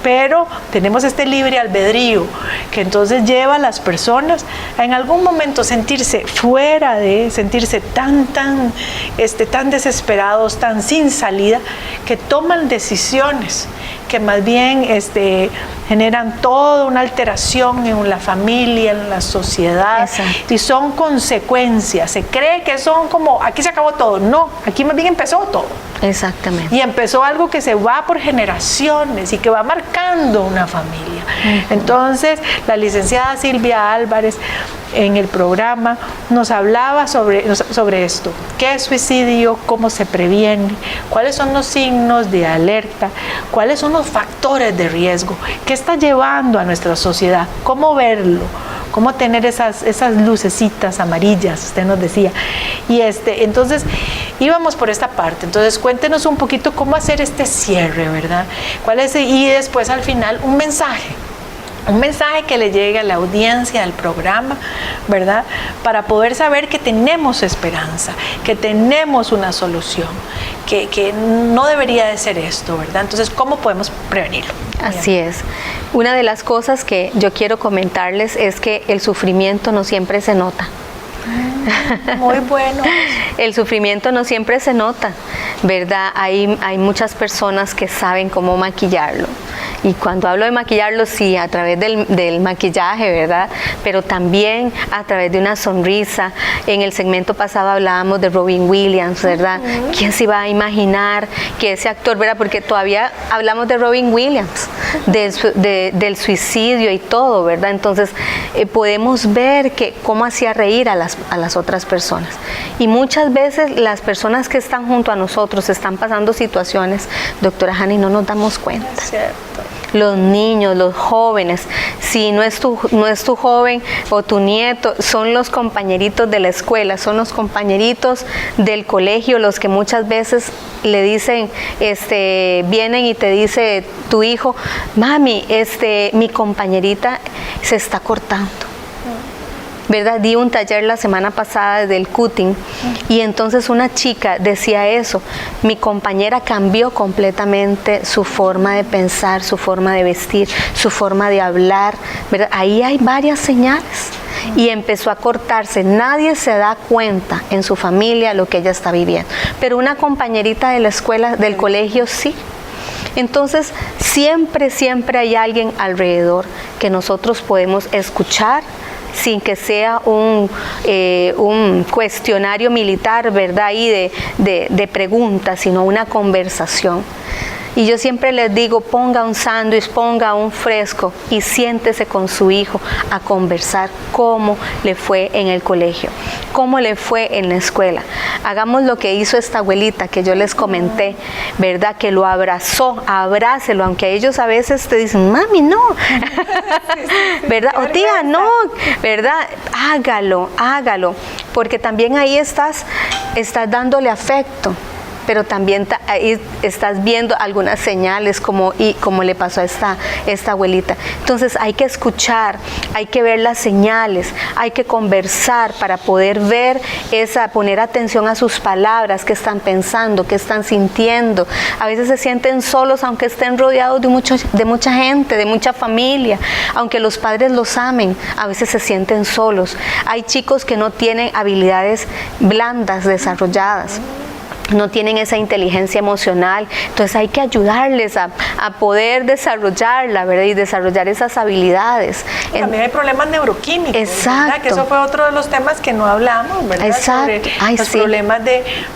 Pero tenemos este libre albedrío, que entonces lleva a las personas a en algún momento sentirse fuera sentirse tan desesperados, tan sin salida, que toman decisiones que más bien generan toda una alteración en la familia, en la sociedad. Exacto. Y son consecuencias. Se cree que son como, aquí se acabó todo. No, aquí más bien empezó todo. Exactamente. Y empezó algo que se va por generaciones y que va marcando una familia. Entonces, la licenciada Silvia Álvarez en el programa nos hablaba sobre esto. ¿Qué es suicidio? ¿Cómo se previene? ¿Cuáles son los signos de alerta? ¿Cuáles son los factores de riesgo? ¿Qué está llevando a nuestra sociedad? ¿Cómo verlo? ¿Cómo tener esas lucecitas amarillas? Usted nos decía. Y entonces íbamos por esta parte. Entonces cuéntenos un poquito cómo hacer este cierre, ¿verdad? Y después al final un mensaje que le llegue a la audiencia del programa, ¿verdad? Para poder saber que tenemos esperanza, que tenemos una solución, que no debería de ser esto, ¿verdad? Entonces, ¿cómo podemos prevenirlo? Así es. Una de las cosas que yo quiero comentarles es que el sufrimiento no siempre se nota. Muy bueno. El sufrimiento no siempre se nota, ¿verdad? Hay muchas personas que saben cómo maquillarlo, Y cuando hablo de maquillarlos, sí, a través del maquillaje, ¿verdad? Pero también a través de una sonrisa. En el segmento pasado hablábamos de Robin Williams, ¿verdad? ¿Quién se iba a imaginar que ese actor, ¿verdad? Porque todavía hablamos de Robin Williams, del suicidio y todo, ¿verdad? Entonces podemos ver que cómo hacía reír a las otras personas. Y muchas veces las personas que están junto a nosotros están pasando situaciones, doctora Hanna, y no nos damos cuenta. Es cierto. Los niños, los jóvenes, si no es tu joven o tu nieto, son los compañeritos de la escuela, son los compañeritos del colegio, los que muchas veces le dicen, vienen y te dice tu hijo, mami, mi compañerita se está cortando. ¿Verdad? Di un taller la semana pasada del cutting y entonces una chica decía eso, mi compañera cambió completamente su forma de pensar, su forma de vestir, su forma de hablar, ¿verdad? Ahí hay varias señales y empezó a cortarse, nadie se da cuenta en su familia lo que ella está viviendo, pero una compañerita de la escuela, del colegio sí. Entonces siempre hay alguien alrededor que nosotros podemos escuchar, sin que sea un cuestionario militar, ¿verdad? Y de preguntas, sino una conversación. Y yo siempre les digo, ponga un sándwich, ponga un fresco y siéntese con su hijo a conversar cómo le fue en el colegio, cómo le fue en la escuela. Hagamos lo que hizo esta abuelita que yo les comenté, ¿verdad? Que lo abrazó, abrácelo, aunque ellos a veces te dicen, mami, no, ¿verdad? O tía, no, ¿verdad? Hágalo, porque también ahí estás dándole afecto. Pero también ahí estás viendo algunas señales como le pasó a esta abuelita. Entonces hay que escuchar, hay que ver las señales, hay que conversar para poder ver poner atención a sus palabras, qué están pensando, qué están sintiendo. A veces se sienten solos aunque estén rodeados de mucha gente, de mucha familia, aunque los padres los amen, a veces se sienten solos. Hay chicos que no tienen habilidades blandas desarrolladas, no tienen esa inteligencia emocional, entonces hay que ayudarles a poder desarrollarla, ¿verdad? Y desarrollar esas habilidades. También hay problemas neuroquímicos, exacto, ¿verdad? Que eso fue otro de los temas que no hablamos, ¿verdad? Exacto. Sobre los problemas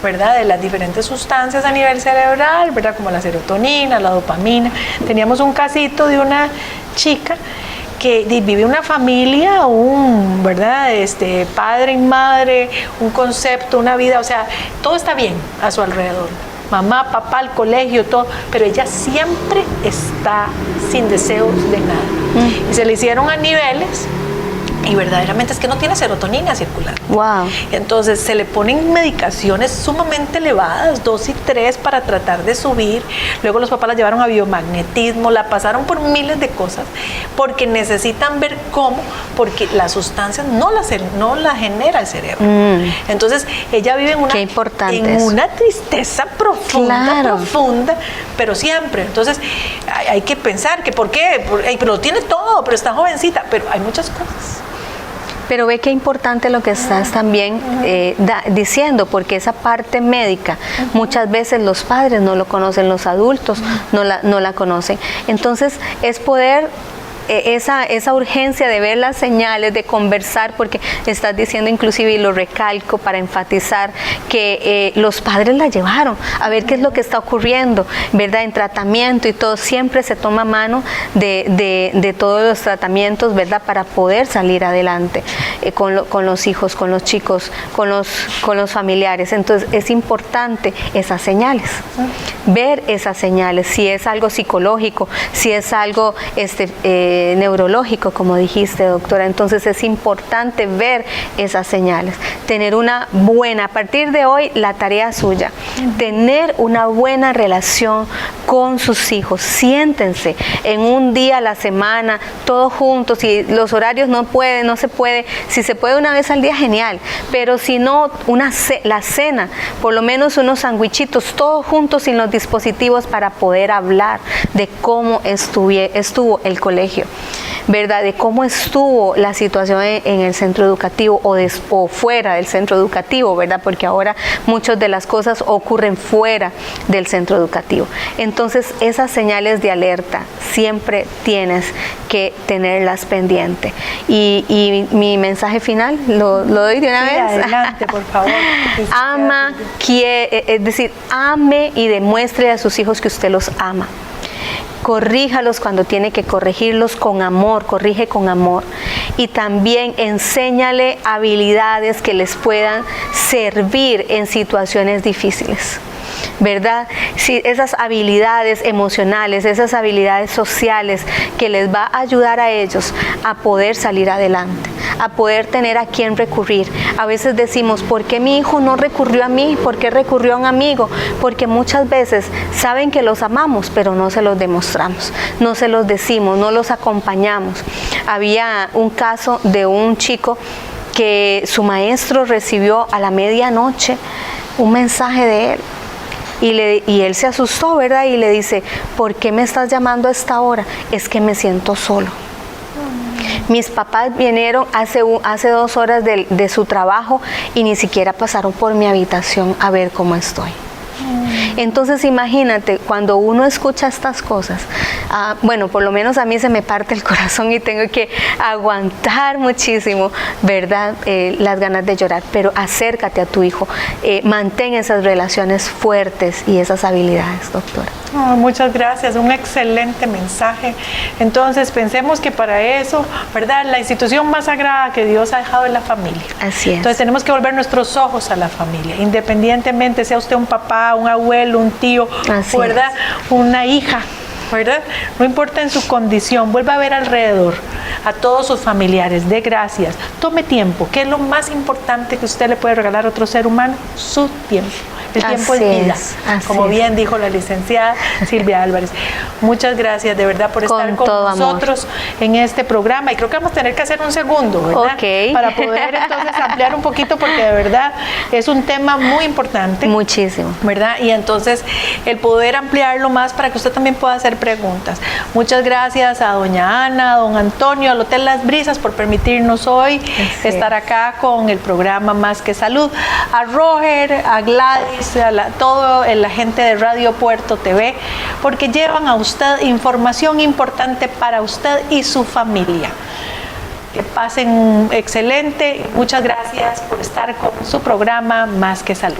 ¿verdad? De las diferentes sustancias a nivel cerebral, ¿verdad? Como la serotonina, la dopamina. Teníamos un casito de una chica que vive una familia, ¿verdad? Padre y madre, un concepto, una vida, o sea, todo está bien a su alrededor. Mamá, papá, el colegio, todo, pero ella siempre está sin deseos de nada. Y se le hicieron a niveles y verdaderamente es que no tiene serotonina circulante. Wow. Entonces se le ponen medicaciones sumamente elevadas, 2 y 3 para tratar de subir. Luego los papás la llevaron a biomagnetismo, la pasaron por miles de cosas, porque necesitan ver cómo, porque las sustancias no la genera el cerebro. Entonces ella vive en una tristeza profunda, pero siempre. Entonces hay que pensar que ¿por qué? Pero lo tiene todo, pero está jovencita, pero hay muchas cosas. Pero ve qué importante lo que estás también diciendo, porque esa parte médica, muchas veces los padres no lo conocen, los adultos no la conocen. Entonces es poder esa urgencia de ver las señales, de conversar, porque estás diciendo inclusive, y lo recalco para enfatizar, que los padres la llevaron a ver qué es lo que está ocurriendo, ¿verdad? En tratamiento y todo, siempre se toma mano de todos los tratamientos, ¿verdad? Para poder salir adelante con los hijos, con los chicos, con los familiares. Entonces es importante esas señales, ver esas señales, si es algo psicológico, si es algo neurológico, como dijiste, doctora. Entonces es importante ver esas señales, tener una buena, a partir de hoy la tarea suya, tener una buena relación con sus hijos. Siéntense en un día a la semana, todos juntos. Si los horarios no se puede, si se puede una vez al día, genial, pero si no, la cena, por lo menos unos sandwichitos, todos juntos sin los dispositivos, para poder hablar de cómo estuvo el colegio, ¿verdad? De cómo estuvo la situación en el centro educativo o fuera del centro educativo, ¿verdad? Porque ahora muchas de las cosas ocurren fuera del centro educativo. Entonces, Entonces, esas señales de alerta siempre tienes que tenerlas pendiente. Y mi mensaje final, ¿lo doy de una vez? Adelante, por favor. Ama, es decir, ame y demuestre a sus hijos que usted los ama. Corríjalos cuando tiene que corregirlos con amor, corrige con amor. Y también enséñale habilidades que les puedan servir en situaciones difíciles, ¿verdad? Si esas habilidades emocionales, esas habilidades sociales que les va a ayudar a ellos a poder salir adelante, a poder tener a quién recurrir. A veces decimos, ¿por qué mi hijo no recurrió a mí? ¿Por qué recurrió a un amigo? Porque muchas veces saben que los amamos, pero no se los demostramos, no se los decimos, no los acompañamos. Había un caso de un chico que su maestro recibió a la medianoche un mensaje de él. Y él se asustó, ¿verdad? Y le dice, ¿por qué me estás llamando a esta hora? Es que me siento solo. Mis papás vinieron hace 2 horas de su trabajo y ni siquiera pasaron por mi habitación a ver cómo estoy. Entonces imagínate, cuando uno escucha estas cosas, bueno, por lo menos a mí se me parte el corazón y tengo que aguantar muchísimo, ¿verdad? Las ganas de llorar, pero acércate a tu hijo, mantén esas relaciones fuertes y esas habilidades, doctora. Muchas gracias, un excelente mensaje. Entonces pensemos que para eso, ¿verdad? La institución más sagrada que Dios ha dejado es la familia. Así es. Entonces tenemos que volver nuestros ojos a la familia, independientemente sea usted un papá, un abuelo, un tío, Así ¿verdad? Una hija, ¿verdad? No importa en su condición, vuelva a ver alrededor a todos sus familiares, dé gracias, tome tiempo, que es lo más importante que usted le puede regalar a otro ser humano, su tiempo. El tiempo es vida, como bien dijo la licenciada Silvia Álvarez. Muchas gracias de verdad por estar con nosotros en este programa, y creo que vamos a tener que hacer un segundo, ¿verdad? Okay. Para poder entonces ampliar un poquito, porque de verdad es un tema muy importante. Muchísimo. ¿Verdad? Y entonces el poder ampliarlo más para que usted también pueda hacer preguntas. Muchas gracias a doña Ana, a don Antonio, al Hotel Las Brisas por permitirnos hoy estar acá con el programa Más que Salud. A Roger, a Gladys, a toda la gente de Radio Puerto TV, porque llevan a usted información importante para usted y su familia. Que pasen excelente. Muchas gracias por estar con su programa Más que Salud.